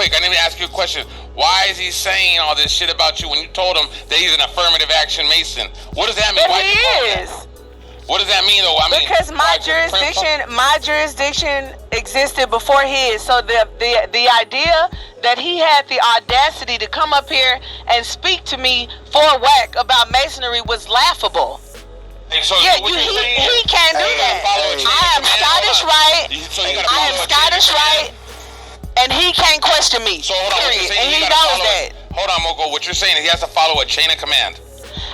quick. I need to ask you a question. Why is he saying all this shit about you when you told him that he's an affirmative action Mason? What does that mean? But he is. What does that mean, though? I mean, because my jurisdiction existed before his. So the idea that he had the audacity to come up here and speak to me for Wack about Masonry was laughable. So he can't do that. I am Scottish Rite. I am Scottish Rite, and he can't question me. So hold on, period. And he knows that. Hold on, Moko. What you're saying is he has to follow a chain of command.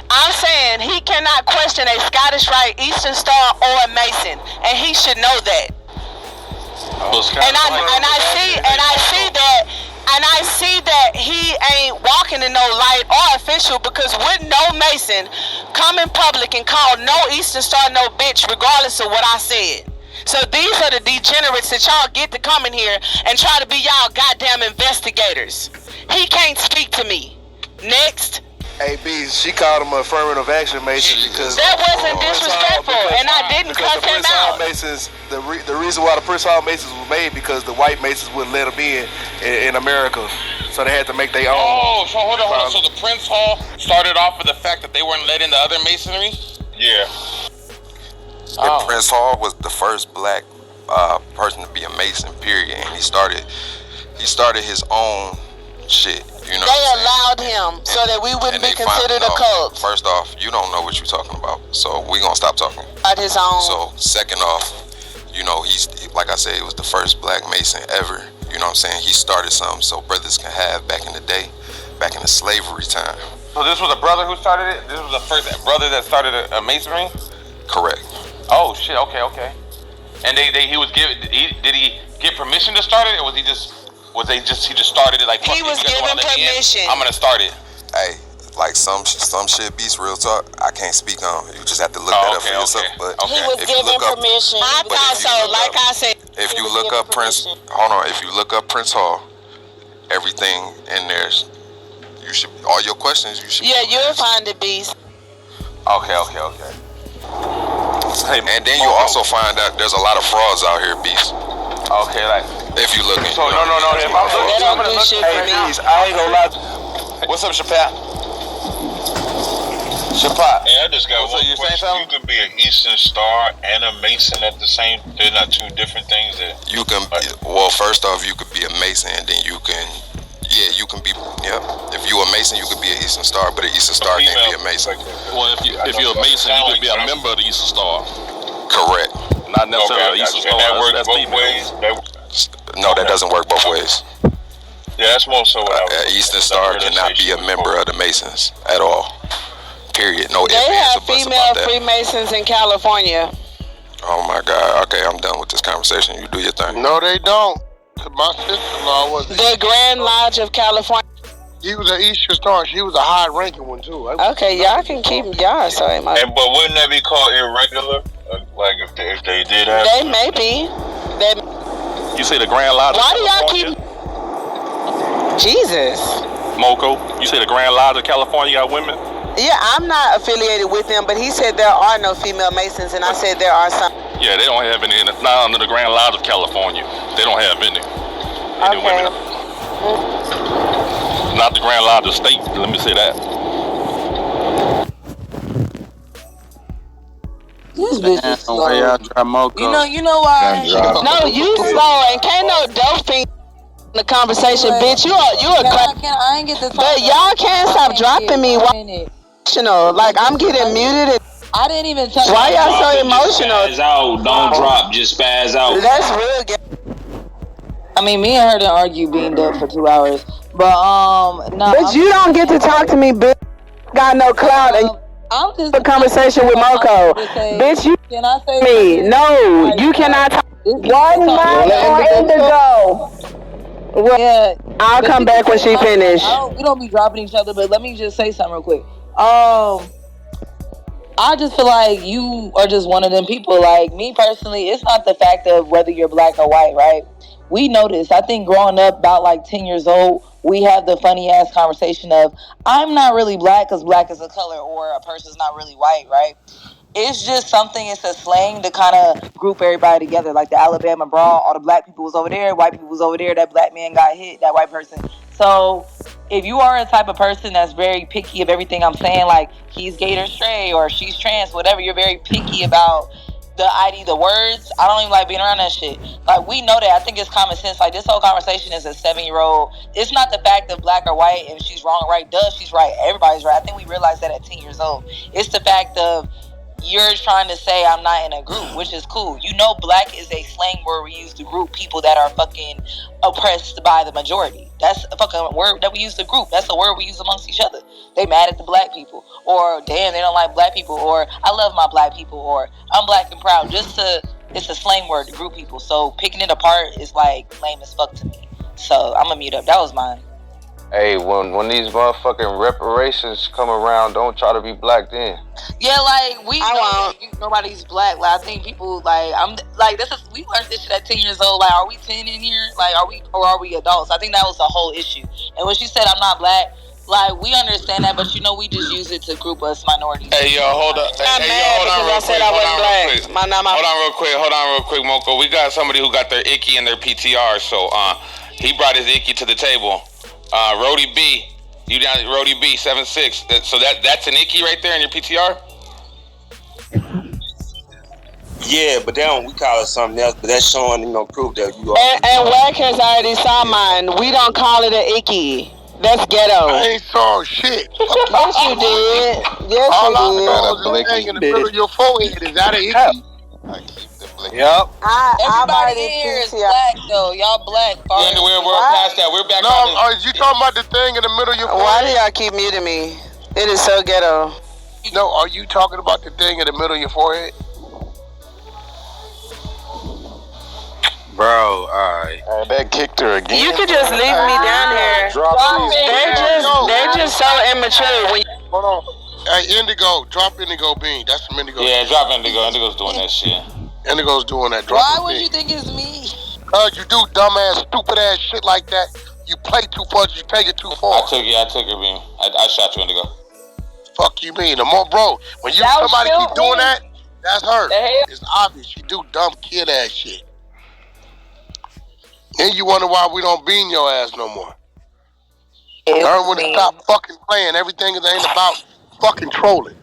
I'm saying he cannot question a Scottish Rite, Eastern Star, or a Mason, and he should know that. And I see that he ain't walking in no light or official, because would no Mason come in public and call no Eastern Star no bitch regardless of what I said? So these are the degenerates that y'all get to come in here and try to be y'all goddamn investigators. He can't speak to me. Next. Hey, B, she called him an affirmative action Mason because that wasn't disrespectful, and I didn't cuss him out. Masons, the reason why the Prince Hall Masons was made because the white Masons wouldn't let them in America, so they had to make their own. Oh, so hold on. So the Prince Hall started off with the fact that they weren't let into other masonry? Yeah. And Prince Hall was the first black person to be a Mason, period, and he started his own shit. You know they allowed him so that we wouldn't be considered a cult. First off, you don't know what you're talking about, so we gonna stop talking. At his own. So second off, you know, he's, like I said, he was the first black Mason ever. You know what I'm saying? He started something so brothers can have back in the day, back in the slavery time. So this was a brother who started it? This was the first brother that started a masonry? Correct. Oh shit, okay. And he was given, did he get permission to start it, or he just started it like he was given permission? I'm gonna start it. Hey, like some shit beats real talk. I can't speak on. You just have to look that up for yourself. But he was given permission. I thought so. Like I said, if you look up Prince, hold on. If you look up Prince Hall, everything in there, you should all your questions. You should. Yeah, you'll find it, beast. Okay. Hey, and then you also find out there's a lot of frauds out here, beast. Okay, like if you look. So no. If I'm looking, I'm gonna look. Hey, beast, I ain't gonna lie. What's up, Chapat? Chapat. Hey, I just got one question. You can be an Eastern Star and a Mason at the same. They're not two different things. You can. Well, first off, you could be a Mason, and then you can. Yeah, you can be. Yeah. If you a Mason, you could be an Eastern Star, but an Eastern Star can't be a Mason. Well, if you're a Mason, you could be a member of the Eastern Star. Correct. Not necessarily Eastern Star. That works both ways. No, that doesn't work both ways. Yeah, that's more so what I was. Eastern Star cannot be a member of the Masons at all. Period. No ifs, they ands, have or buts female about that. Freemasons in California. Oh my God. Okay, I'm done with this conversation. You do your thing. No, they don't. My sister-in-law was the Grand Lodge of California. He was an Eastern Star. She was a high-ranking one too. Okay, y'all can keep y'all. Sorry, my. But wouldn't that be called irregular? Like if they did have. They may be. You say the Grand Lodge. Why do y'all keep? Jesus. Moko, you say the Grand Lodge of California got women? Yeah, I'm not affiliated with them, but he said there are no female Masons, and I said there are some. Yeah, they don't have any. Not under the Grand Lodge of California. They don't have any women. Not the Grand Lodge of State. Let me say that. This bitch is slow. You know why? No, you slow, and can't no dope thing in the conversation, bitch. You a crap. I ain't get the. But y'all can't stop dropping me. Like I'm getting muted. I didn't even touch. Why y'all so emotional? Spaz out. Don't drop. Just spaz out. That's real gay. I mean, me and her done argue being up for 2 hours, but no. But you don't get to talk to me, bitch. Got no clout, and I'm just a conversation with Moko. Bitch, you can I say me? No, you cannot talk. One line on Indigo. Well, yeah, I'll come back when she finish. We don't be dropping each other, but let me just say something real quick. I just feel like you are just one of them people. Like me personally, it's not the fact of whether you're black or white, right? We know this. I think growing up about like 10 years old, we have the funny ass conversation of I'm not really black because black is a color, or a person's not really white, right? It's just something, it's a slang to kind of group everybody together. Like the Alabama brawl, all the black people was over there, white people was over there, that black man got hit, that white person. So if you are a type of person that's very picky of everything I'm saying, like he's gay or straight or she's trans, whatever, you're very picky about the words, I don't even like being around that shit. Like, we know that. I think it's common sense. Like, this whole conversation is a 7-year-old. It's not the fact of black or white, if she's wrong or right. Duh, she's right. Everybody's right. I think we realized that at 10 years old. It's the fact of you're trying to say I'm not in a group, which is cool. You know, black is a slang word we use to group people that are fucking oppressed by the majority. That's a fucking word that we use to group. That's a word we use amongst each other. They mad at the black people, or damn, they don't like black people, or I love my black people, or I'm black and proud. It's a slang word to group people. So picking it apart is like lame as fuck to me. So I'm gonna mute up. That was mine. Hey, when these motherfucking reparations come around, don't try to be black then. Yeah, like we know nobody's black. Like, I think people I'm like we learned this shit at 10 years old. Like, are we 10 in here? Like, are we adults? I think that was the whole issue. And when she said I'm not black, like, we understand that, but we just use it to group us minorities. Hey, yo, hold up. Hold on real quick, Moko. We got somebody who got their icky in their PTR, so he brought his icky to the table. Rody B, you down at Rody B 76. So that's an icky right there in your PTR. Yeah, but then we call it something else. But that's showing, proof that you are. And Wack has already saw mine. We don't call it an icky. That's ghetto. I ain't saw shit. Yes, you did. Yes, all I you know is the thing in the middle of your forehead. Is that an icky? Yep. Everybody in here is black, though. Y'all black. Yeah, we're past that. We're back no, on you talking about the thing in the middle of your forehead? Why do y'all keep muting me? It is so ghetto. No, are you talking about the thing in the middle of your forehead? Bro, alright. That kicked her again. You could just leave me down here. They're just so immature. Hold on. Hey, Indigo, drop Indigo Bean. That's some Indigo. Yeah, drop Indigo. Indigo's doing that shit. Indigo's doing that. Drop Why would you think it's me? Cause you do dumbass, stupid ass shit like that. You play too much. You take it too far. I took her Bean. I shot you, Indigo. Fuck you mean? The more, bro. When somebody keep doing that, that's her. It's obvious. You do dumb kid ass shit. Then you wonder why we don't bean your ass no more. Learn when to stop fucking playing. Everything ain't about fucking trolling.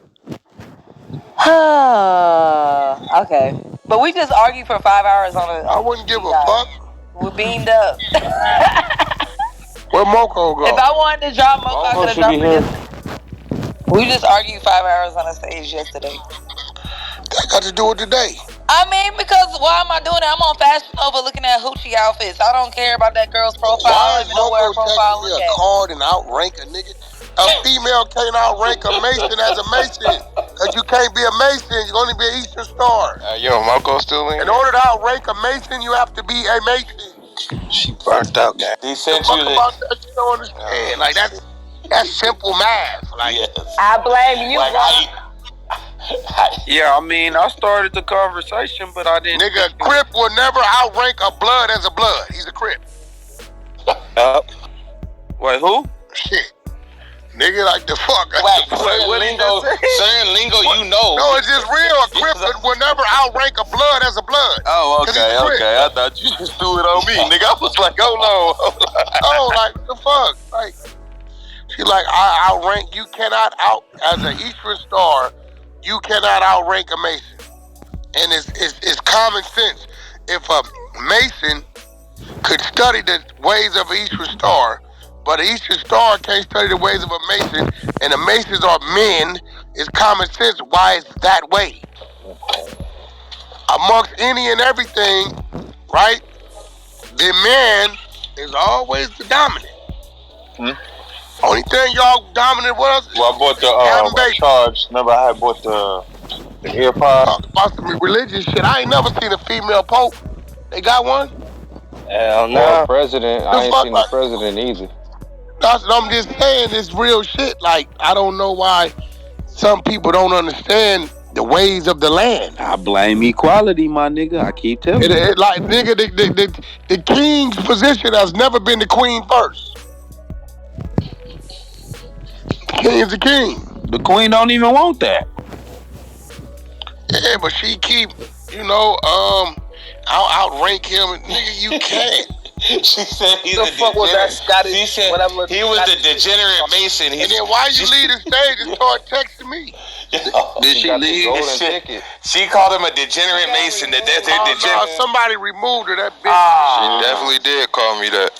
Okay. But we just argued for 5 hours on it. I wouldn't give a fuck. We're beamed up. Where Moko go? If I wanted to drop Moko, I could have dropped it. We just argued 5 hours on a stage yesterday. That got to do with today. I mean, because why am I doing it? I'm on Fashion Nova looking at hoochie outfits. I don't care about that girl's profile. Why I don't even know where her profile is. Why is Moko taking me a card and outrank a nigga? A female can't outrank a Mason as a Mason. Because you can't be a Mason. You can only be an Eastern Star. Yo, Moko still in? In order to outrank a Mason, you have to be a Mason. She burnt out, guy. He sent you about that. You don't understand. Like, that's simple math. Like, yes. I blame you. Yeah, I mean, I started the conversation, but I didn't. Nigga, Crip will never outrank a Blood as a Blood. He's a Crip. Wait, who? Shit. Nigga, like the fuck. Certain lingo, you know. No, it's just real. A Crip will never outrank a Blood as a Blood. Oh, okay. I thought you just threw it on me, nigga. I was like, hold on. Oh, like, the fuck? Like, she like, I outrank. You cannot as an Eastern Star, you cannot outrank a Mason. And it's common sense. If a Mason could study the ways of an Eastern Star, but an Eastern Star can't study the ways of a Mason, and the Masons are men, it's common sense why it's that way. Amongst any and everything, right, the man is always the dominant. Only thing y'all dominant was. Well, I bought the charge. Remember, I had bought the AirPods. About some religious shit. I ain't never seen a female pope. They got one? Hell no. President. I ain't seen the president either. That's what I'm just saying. It's real shit. Like, I don't know why some people don't understand the ways of the land. I blame equality, my nigga. I keep telling you. Like, nigga, the king's position has never been the queen first. The king is the king. The queen don't even want that. Yeah, but she keep, outrank him. Nigga, you can't. She said he's the fuck was that Scottish? She said whatever he was the degenerate Mason. And then why you leave the stage and start texting me? Did she leave? She called him a degenerate Mason. That's their degenerate. Somebody removed her. That bitch. She definitely did call me that.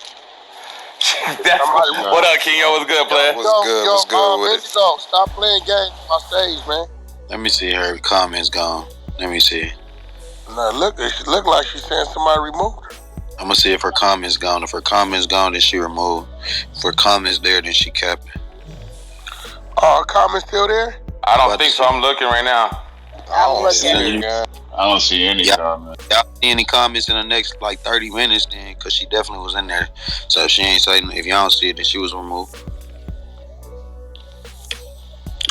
What up, King? Yo, what's good, player? What's good with it? Stop playing games on my stage, man. Let me see her comments gone. Let me see. No, it look like she's saying somebody removed her. I'm gonna see if her comments gone. If her comments gone, then she removed. If her comments there, then she kept it. Her comments still there? I don't think so. I'm looking right now. I don't see any comments. Y'all see any comments in the next 30 minutes then? Because she definitely was in there. So if she ain't saying, if y'all don't see it, then she was removed.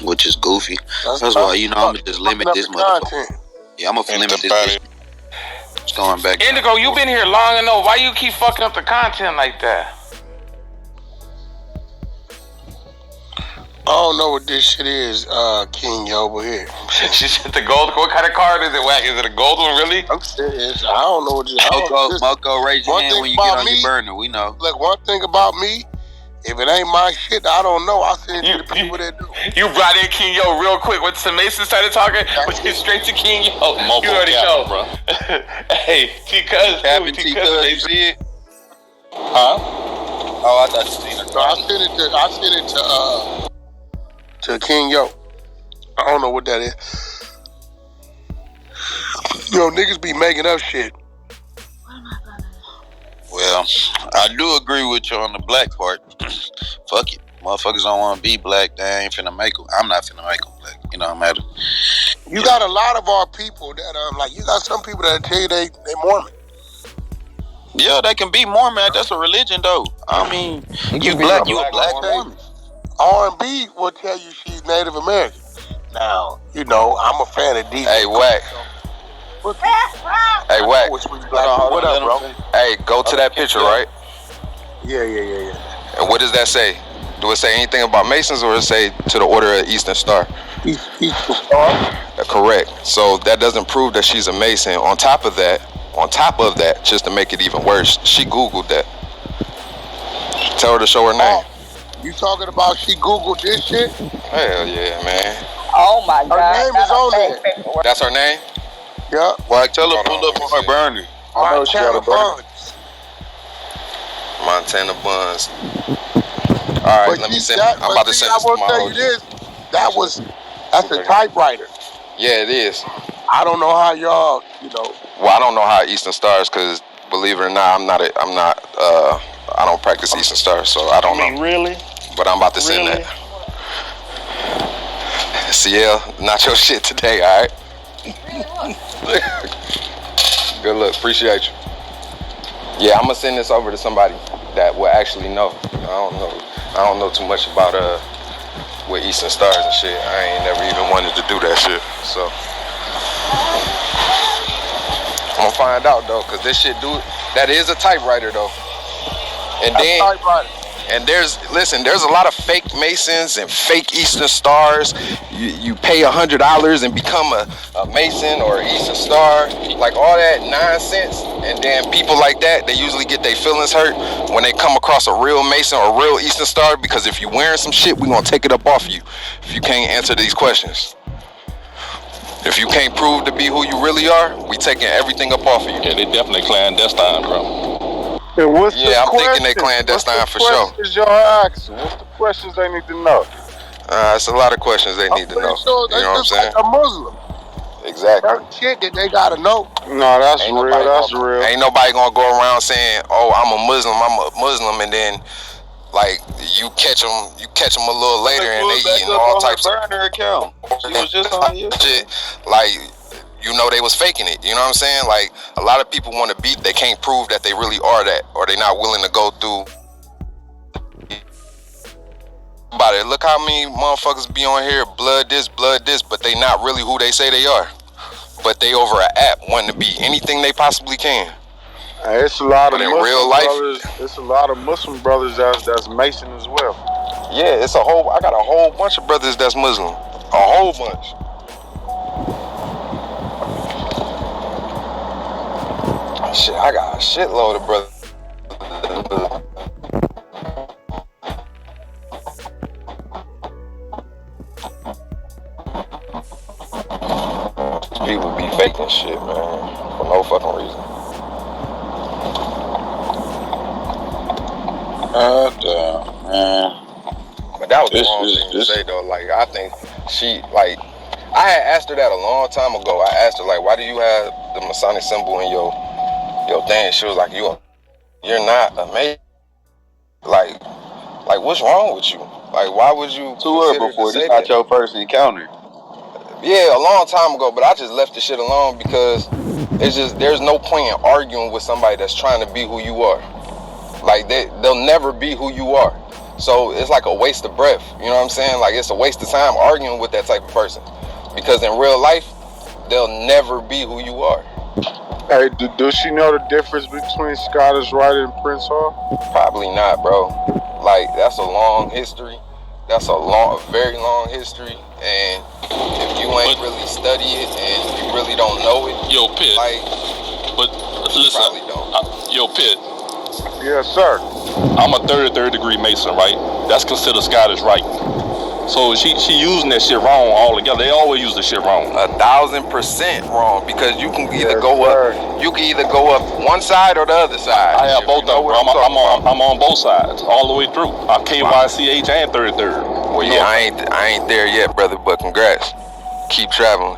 Which is goofy. That's why, I'm going to just limit this motherfucker. Yeah, I'm going to limit this bitch. It's going back. Indigo, you been here long enough. Why you keep fucking up the content like that? I don't know what this shit is, King over here. She said the gold. What kind of card is it, Wack? Is it a gold one, really? I'm serious. I don't know what it is. Moko, raise your hand when you get on your burner. We know. Look, one thing about me, if it ain't my shit, I don't know. I'll send it to the people that do. You brought in King Yo real quick. When some Mason started talking, went straight to King Yo. You already know, bro. Hey, T-Cuz. Captain T-Cuz, you see it? Huh? Oh, I thought you seen it. So I sent it to King Yo. I don't know what that is. Yo, niggas be making up shit. Well, I do agree with you on the black part. Fuck it. Motherfuckers don't want to be black. They ain't finna make them. I'm not finna make them black. It don't matter. You got a lot of our people that, you got some people that tell you they Mormon. Yeah, they can be Mormon. That's a religion, though. I mean, you black, you a black Mormon. R&B will tell you she's Native American. Now, I'm a fan of DJ. Hey, Wack. Hey, Wack. What up, bro? Hey, go to that picture, right? Yeah. And what does that say? Do it say anything about Masons, or does it say to the Order of Eastern Star? Eastern Star? Correct. So that doesn't prove that she's a Mason. On top of that, just to make it even worse, she Googled that. Tell her to show her name. You talking about she Googled this shit? Hell yeah, man. Oh my God. Her name is on there. That's her name? Yeah. Well, tell her pull up on her burner. Montana Buns. Montana Buns. Alright, let me send I'm about to send this to my OG. That's a typewriter. Yeah, it is. I don't know how y'all, Well, I don't know how Eastern Stars, because believe it or not, I don't practice Eastern Stars, so I don't know. Really? But I'm about to send that. CL, not your shit today, alright? Good luck, appreciate you. Yeah, I'm gonna send this over to somebody that will actually know. I don't know too much about with Eastern Stars and shit. I ain't never even wanted to do that shit. So I'm gonna find out though, cause this shit that is a typewriter though. And there's a lot of fake Masons and fake Eastern Stars. You pay $100 and become a Mason or Eastern Star, like all that nonsense. And then people like that, they usually get their feelings hurt when they come across a real Mason or real Eastern Star, because if you're wearing some shit, we gonna take it up off you if you can't answer these questions. If you can't prove to be who you really are, we taking everything up off of you. Yeah, they definitely clandestine, bro. And what's I'm thinking they clandestine for sure. What's the y'all asking? What's the questions they need to know? It's a lot of questions they need to know. Sure you know what I'm saying? Like a Muslim. Exactly. That shit that they gotta know. No, that's real. Ain't nobody gonna go around saying, "Oh, I'm a Muslim," and then like you catch them a little later and they eating all types of burner account. She was just on here. Shit, like. They was faking it. You know what I'm saying? Like, a lot of people want to beat, they can't prove that they really are that, or they not willing to go through. About it. Look how many motherfuckers be on here, blood this, but they not really who they say they are. But they over an app wanting to be anything they possibly can. It's a lot of Muslim real life, brothers. It's a lot of Muslim brothers that's Mason as well. Yeah, I got a whole bunch of brothers that's Muslim. A whole bunch. Shit, I got a shitload of brothers. People be faking shit, man, for no fucking reason. Damn, man. But that was the wrong thing to say, though. Like, I think she, like, I had asked her that a long time ago. I asked her, like, why do you have the Masonic symbol in your thing? She was like, you're not amazing. Like, what's wrong with you? Like, why would you to her before? This not your first encounter. Yeah, a long time ago, but I just left the shit alone because it's just, there's no point in arguing with somebody that's trying to be who you are. Like, they'll never be who you are. So it's like a waste of breath. You know what I'm saying? Like, it's a waste of time arguing with that type of person. Because in real life, they'll never be who you are. Hey, does she know the difference between Scottish Rite and Prince Hall? Probably not, bro. Like, that's a long history. That's a very long history. And if you ain't really study it and you really don't know it, yo, Pitt. Like, but listen, probably don't. Yo, Pitt. Yes, sir. I'm a third degree Mason, right? That's considered Scottish Rite. So she using that shit wrong altogether. They always use the shit wrong. 1,000% wrong, because you can either go up. You can either go up one side or the other side. I have both of them. I'm on both sides all the way through. I'm KYCH and third. Well, yeah, I ain't there yet, brother. But congrats. Keep traveling.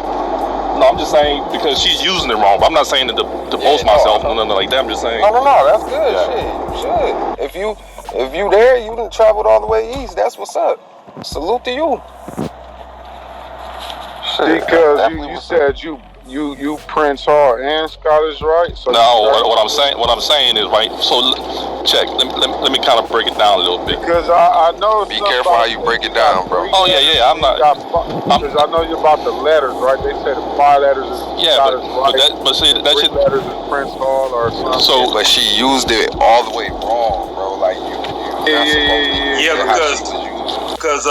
No, I'm just saying because she's using it wrong. But I'm not saying that to boast myself or nothing like that. I'm just saying. No, that's good. Yeah. Shit, you should. If you there, you done traveled all the way east. That's what's up. Salute to you. Shit, because you said you Prince Hall and Scottish Rite. So no, what I'm saying is right. So check. Let me kind of break it down a little bit. Because I know. Be careful how you break it down, bro. Oh yeah. I'm not. Because I know you about the letters, right? They said 5 letters is Scottish Rite. But see, that 3 letters is Prince Hall or something. So, but she used it all the way wrong, bro. Like you. Yeah, because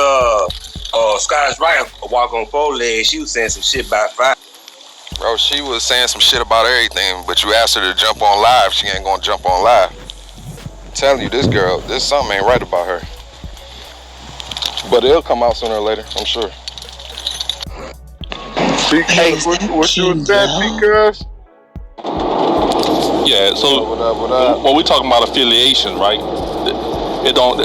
Scottish Rite walk on 4 legs. She was saying some shit about 5. Bro, she was saying some shit about everything, but you asked her to jump on live, she ain't gonna jump on live. I'm telling you, this girl, there's something ain't right about her. But it'll come out sooner or later, I'm sure. Because what you was saying, because? Yeah, so what up? when we talking about affiliation, right? It don't.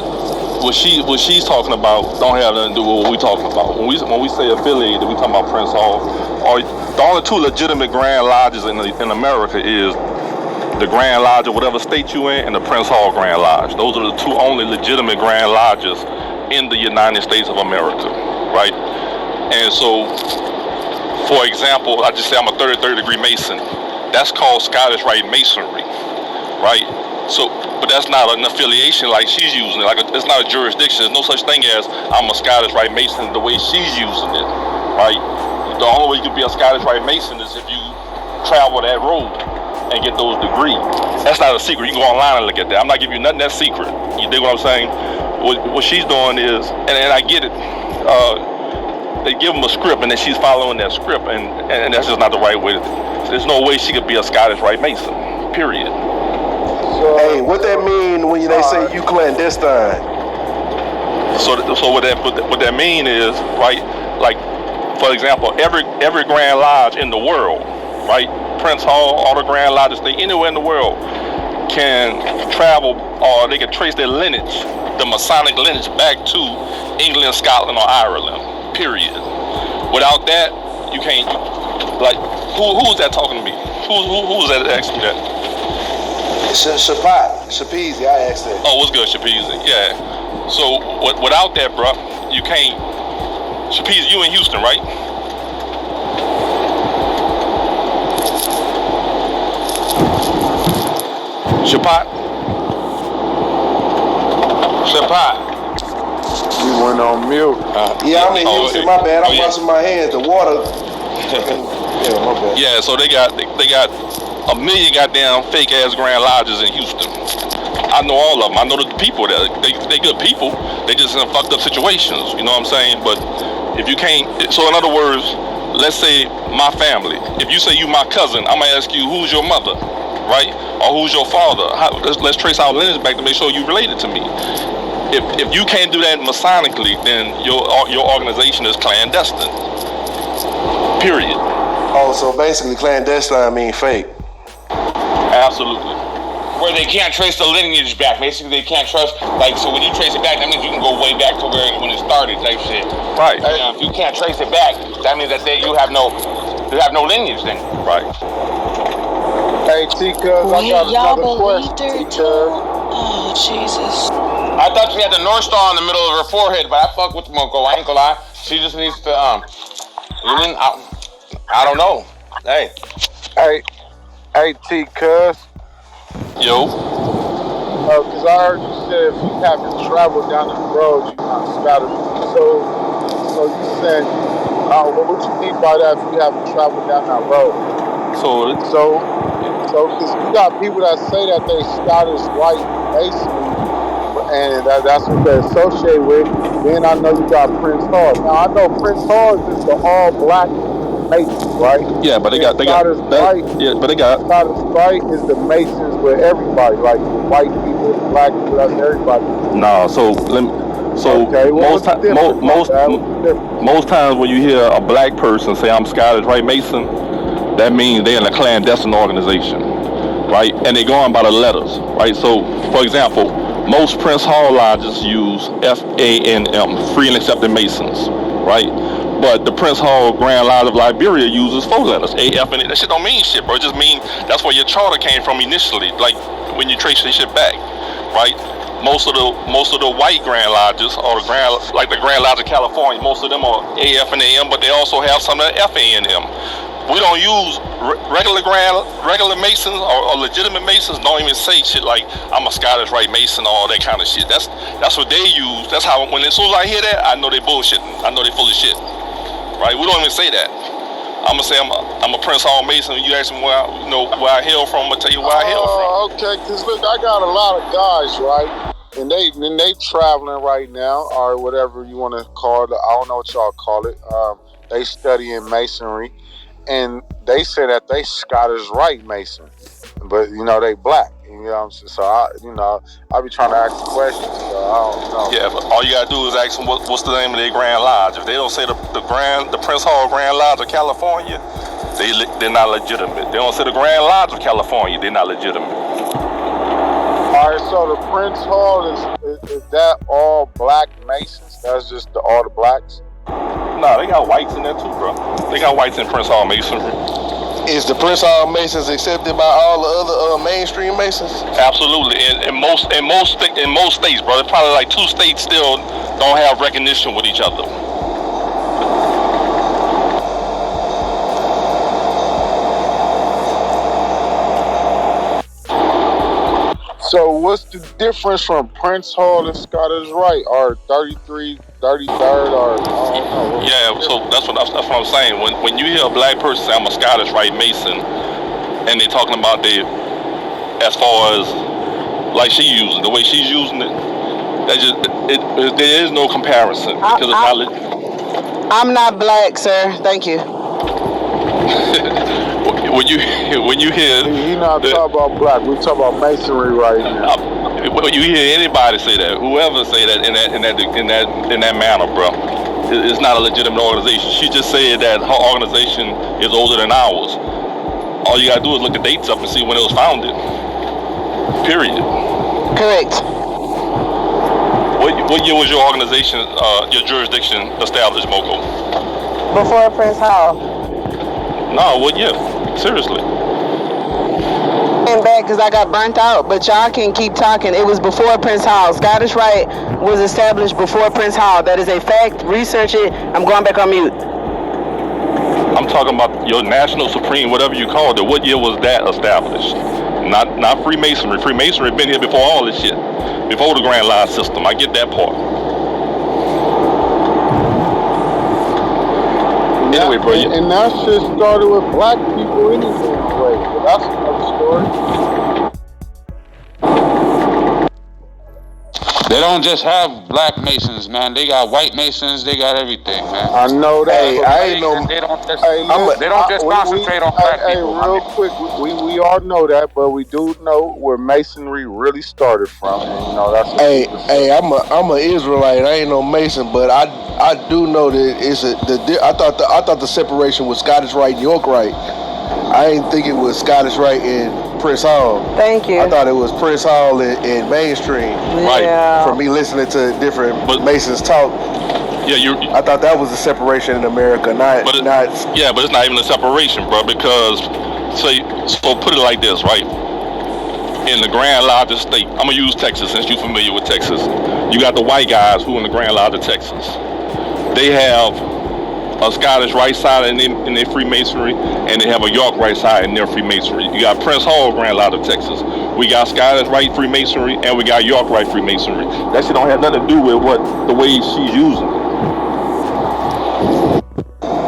What she's talking about don't have nothing to do with what we talking about. When we say affiliated, we talking about Prince Hall. Or the only 2 legitimate Grand Lodges in America is the Grand Lodge of whatever state you in and the Prince Hall Grand Lodge. Those are the 2 only legitimate Grand Lodges in the United States of America, right? And so, for example, I just say I'm a third degree Mason. That's called Scottish Rite Masonry, right? So, but that's not an affiliation like she's using it. Like it's not a jurisdiction. There's no such thing as I'm a Scottish Rite Mason the way she's using it, right? The only way you can be a Scottish Rite Mason is if you travel that road and get those degrees. That's not a secret. You can go online and look at that. I'm not giving you nothing that's secret. You dig what I'm saying? What she's doing is, and I get it. They give them a script and then she's following that script, and that's just not the right way. There's no way she could be a Scottish Rite Mason. Period. Hey, what that mean when they say you clandestine? So what that mean is, right? Like, for example, every Grand Lodge in the world, right? Prince Hall, all the Grand Lodges, anywhere in the world can travel, or they can trace their lineage, the Masonic lineage, back to England, Scotland, or Ireland. Period. Without that, you can't. Like, who's that talking to me? Who's that asking that? Shapeezy, I asked that. Oh, what's good, Shapeezy? Yeah. So without that, bro, you can't. Shapeezy, you in Houston, right? Shapat. We went on mute. Yeah, I'm in Houston. My bad. I'm washing my hands. The water. Yeah, my bad. Yeah, so they got a million goddamn fake ass Grand Lodges in Houston. I know all of them. I know the people there. They good people. They just in fucked up situations. You know what I'm saying? But if you can't, so in other words, let's say my family. If you say you my cousin, I'm gonna ask you who's your mother. right? Or who's your father? Let's trace our lineage back to make sure you related to me. If you can't do that Masonically, then your organization is clandestine. Period. Oh, so basically clandestine means fake. Absolutely. Where they can't trace the lineage back. Basically, they can't trust. Like, so when you trace it back, that means you can go way back to when it started, type shit. Right. If you can't trace it back, that means that you have no lineage then. Right. Hey, Tika, I got another question. Oh, Jesus. I thought she had the North Star in the middle of her forehead, but I fuck with Moko. I ain't gonna lie. She just needs to, I don't know. Hey, T, cuz. Yo. Because I heard you said if you haven't traveled down the road, you're not scattered. So you saying, what would you mean by that if you haven't traveled down that road? So because you got people that say that they Scottish white masonry, and that's what they associate with. Then I know you got Prince Hall. Now I know Prince Hall is the all black Masons, right? Yeah, but they got Scottish Rite. Yeah, but they got Scottish Rite is the Masons with everybody, like the white people, the black people, that's everybody. No, most times when you hear a black person say I'm Scottish Rite Mason, that means they're in a clandestine organization, right? And they're going by the letters, right? So, for example, most Prince Hall lodges use FANM, Free and Accepted Masons, right? But the Prince Hall Grand Lodge of Liberia uses 4 letters, AF and A. That shit don't mean shit, bro. It just mean that's where your charter came from initially, like when you trace this shit back, right? Most of the white Grand Lodges, or the Grand Lodge of California, most of them are AF and AM, but they also have some of the FANM. We don't use regular Masons or legitimate Masons. Don't even say shit like I'm a Scottish Rite Mason or all that kind of shit. That's what they use. That's how as soon as I hear that, I know they bullshitting. I know they full of shit. Right? We don't even say that. I'm gonna say I'm a Prince Hall Mason. You ask me where I hail from, I'm gonna tell you where I hail from. Okay, because look, I got a lot of guys, right? And they traveling right now, or whatever you want to call it. I don't know what y'all call it. They studying masonry, and they say that they Scottish Rite Mason, but they black. You know what I'm saying? So I be trying to ask questions. So I don't know. Yeah, but all you gotta do is ask them what's the name of their Grand Lodge. If they don't say the Prince Hall Grand Lodge of California, they're not legitimate. They don't say the Grand Lodge of California, they're not legitimate. All right, so the Prince Hall is that all black Masons? That's just all the blacks? Nah, they got whites in there too, bro. They got whites in Prince Hall Masonry. Is the Prince Hall Masons accepted by all the other mainstream Masons? Absolutely. In most states, bro. There's probably like 2 states still don't have recognition with each other. So what's the difference from Prince Hall and Scottish Rite, or 33, 33rd, or I don't know? Yeah, so that's what I'm saying. When you hear a black person say I'm a Scottish Rite Mason, and they talking about as far as like she using the way she's using it, there is no comparison because I'm not black, sir. Thank you. When you hear you're not talking about black, we talking about masonry right now. When you hear anybody say that, whoever say that in that manner, bro, it's not a legitimate organization. She just said that her organization is older than ours. All you gotta do is look the dates up and see when it was founded. Period. Correct. What year was your organization, your jurisdiction established, Moko? Before Prince Hall. No, what year? Seriously. And back because I got burnt out, but y'all can keep talking. It was before Prince Hall. Scottish Rite was established before Prince Hall. That is a fact. Research it. I'm going back on mute. I'm talking about your National Supreme, whatever you called it. What year was that established? Not Freemasonry. Freemasonry been here before all this shit. Before the Grand Lodge system. I get that part. Anyway, bro. And that shit started with black people anyway. But that's another story. They don't just have black Masons, man. They got white Masons. They got everything, man. I know that. Hey, I ain't no. They don't just, we concentrate on black people. Real quick, we all know that, but we do know where Masonry really started from, and you know that's. I'm a Israelite. I ain't no Mason, but I do know that it's I thought the separation was Scottish Rite and York Rite. I ain't think it was Scottish Rite and Prince Hall. Thank you. I thought it was Prince Hall and mainstream. Yeah. From me listening to different Masons talk. Yeah, I thought that was a separation in America, not. Yeah, but it's not even a separation, bro. Because so put it like this, right? In the Grand Lodge of State, I'm gonna use Texas since you're familiar with Texas. You got the white guys who in the Grand Lodge of Texas. They have a Scottish Rite side in their Freemasonry, and they have a York Rite side in their Freemasonry. You got Prince Hall Grand Lodge of Texas. We got Scottish Rite Freemasonry, and we got York Rite Freemasonry. That shit don't have nothing to do with the way she's using it.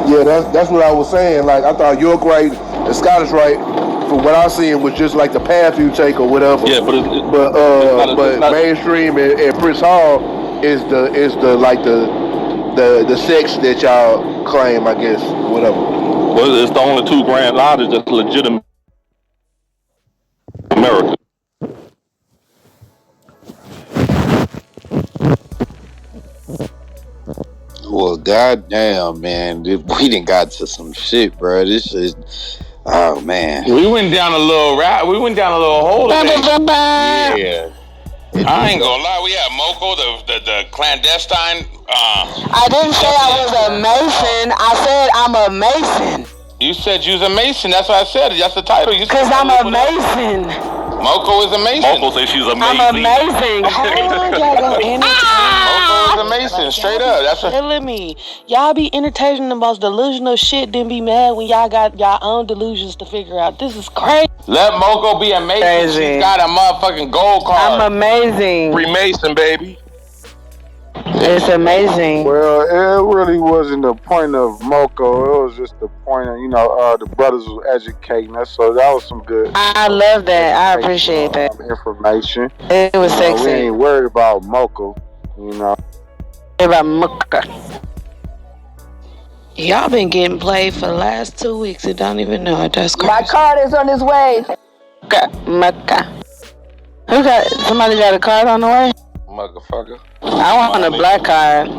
Yeah, that's what I was saying. Like, I thought York Rite and Scottish Rite, from what I seen, was just like the path you take or whatever. Yeah, but mainstream and Prince Hall is the sex that y'all claim, I guess, whatever. Well, it's the only two Grand Lodges that's legitimate in America. Well, goddamn, man, we done got to some shit, bro. This is, oh man. We went down a little hole today. Yeah. I ain't gonna lie, we had Moko, the clandestine. I didn't say I was a Mason. I said I'm a Mason. You said you was a Mason. That's what I said. That's the title. Because I'm a Mason. Moko is a Mason. Moko says she's amazing. I'm amazing. Moko is a Mason, straight up. That's what. Telling me, y'all be entertaining the most delusional shit, then be mad when y'all got y'all own delusions to figure out. This is crazy. Let Moko be a Mason. She's got a motherfucking gold card. I'm amazing. Freemason, baby. It's amazing. Well, it really wasn't the point of Moko. It was just the point of, the brothers was educating us. So that was some good. I love that. I appreciate that. Information. It was sexy. We ain't worried about Moko, About Moko. Y'all been getting played for the last 2 weeks and don't even know it. That's crazy. My card is on its way. Moko. Somebody got a card on the way? Motherfucker. I want a black card.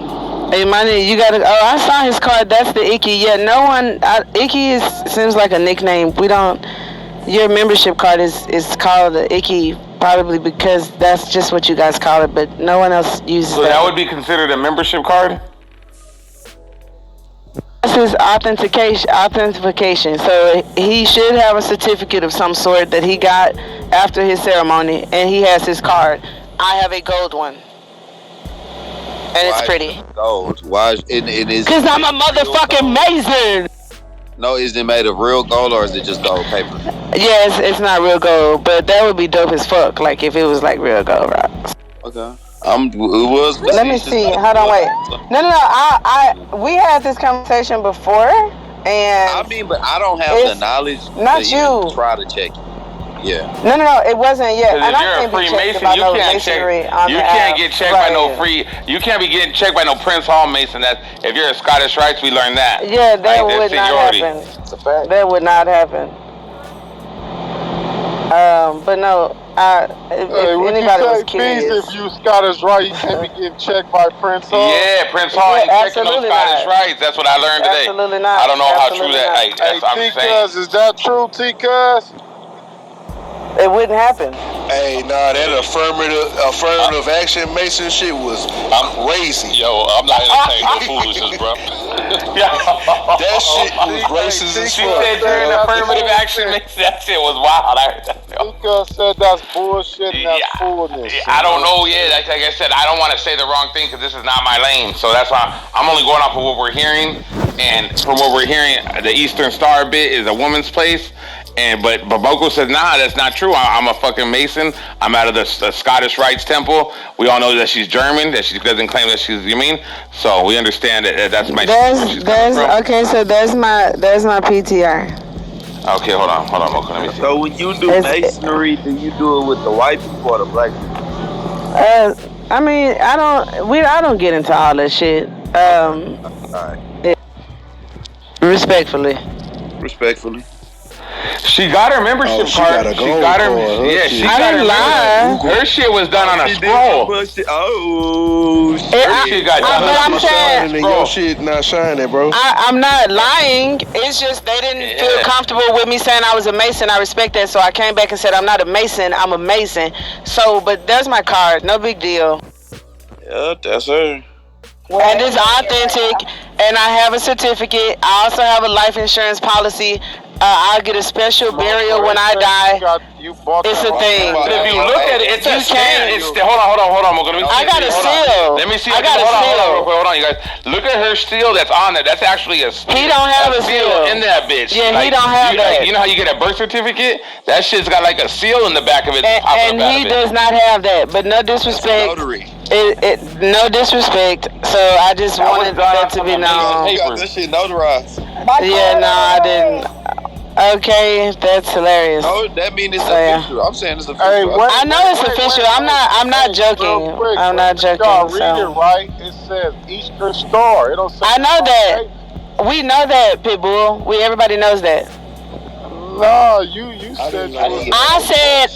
Hey, money, you gotta. Oh, I saw his card. That's the Icky. Yeah, no one. Icky seems like a nickname. We don't. Your membership card is called the Icky, probably because that's just what you guys call it. But no one else uses So that would be considered a membership card. This is authentication. So he should have a certificate of some sort that he got after his ceremony, and he has his card. I have a gold one. And it's pretty. Gold. Why is it? Because I'm a motherfucking Mason. No, is it made of real gold or is it just gold paper? Yeah, it's not real gold, but that would be dope as fuck. Like if it was like real gold rocks. Okay. It was. Let me see. Hold on, wait. No. We had this conversation before, and I mean, but I don't have the knowledge. Not to you. Even try to check it. Yeah. No, it wasn't yet. And if you're a Freemason, you can't check. You can't get checked by no free. You can't be getting checked by no Prince Hall Mason. That if you're a Scottish Rites, we learned that. Yeah, that would not happen. It's a fact. That would not happen. But no, if anybody was curious, if you Scottish Rite, you can't be getting checked by Prince Hall. Yeah, Prince Hall ain't checking no Scottish Rites. That's what I learned today. Absolutely not. I don't know how true that. Hey, that's what I'm saying. T-Cuz, is that true, T-Cuz? It wouldn't happen. Hey, nah, that affirmative action Mason shit was crazy. Yo, I'm not entertaining no foolishness, bro. That shit was racist as She fuck. said during affirmative action, that shit was wild. I heard that. T-Cuz said that's bullshit and that's foolishness. I don't know. Yeah, like I said, I don't want to say the wrong thing because this is not my lane. So that's why I'm only going off of what we're hearing. And from what we're hearing, the Eastern Star bit is a woman's place. But Moko says, nah, that's not true. I'm a fucking Mason. I'm out of the Scottish Rites Temple. We all know that she's German, that she doesn't claim that she's, So we understand that that's my. Okay, so there's my PTR. Okay, hold on, Moko, let me see. So when you do Masonry, do you do it with the white people or the black people? I mean, I don't get into all that shit. Respectfully. She got her membership card. She got her. Yeah, she got her membership. Her shit was done on a scroll. Her shit got done on a scroll. Your shit not shining, bro. I'm not lying. It's just they didn't feel comfortable with me saying I was a Mason. I respect that, so I came back and said I'm not a Mason. I'm a Mason. So, but there's my card. No big deal. Yeah, that's her. And it's authentic, and I have a certificate. I also have a life insurance policy. I'll get a special burial when I die. It's a thing. But if you look at it, it's a stamp. Hold on. I got a seal. Let me see. I got a seal. Hold on, you guys. Look at her seal that's on there. That's actually a seal. He don't have a seal in that bitch. Yeah, he don't have that. You know how you get a birth certificate? That shit's got like a seal in the back of it. And he does not have that. But no disrespect. No disrespect. So I just wanted that to be known. You got this shit notarized. Yeah, no, I didn't. Okay, that's hilarious. No, that means it's official. I'm saying it's official. I know it's official. I'm not joking. I'm not joking. Y'all read it right. It says Eastern Star. It don't say. I know that. We know that, Pitbull. Everybody knows that. No, you said.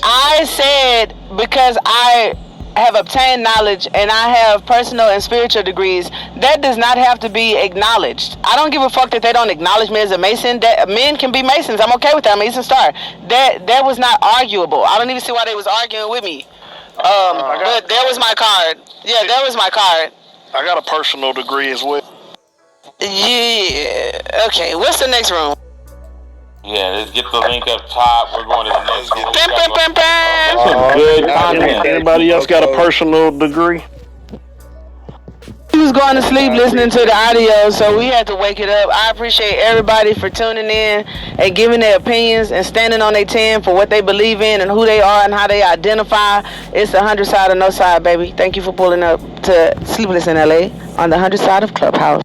I said because I have obtained knowledge and I have personal and spiritual degrees, that does not have to be acknowledged. I don't give a fuck that they don't acknowledge me as a Mason. That men can be Masons. I'm okay with that. I'm an Eastern Star. That was not arguable. I don't even see why they was arguing with me. But there was my card. Yeah, that was my card. I got a personal degree as well. Yeah. Okay, what's the next room? Yeah, let's get the link up top. We're going to the next room. Good content. Anybody else got a personal degree? He was going to sleep listening to the audio, so we had to wake it up. I appreciate everybody for tuning in and giving their opinions and standing on their 10 for what they believe in and who they are and how they identify. It's the 100 side or no side, baby. Thank you for pulling up to Sleepless in LA on the 100 side of Clubhouse.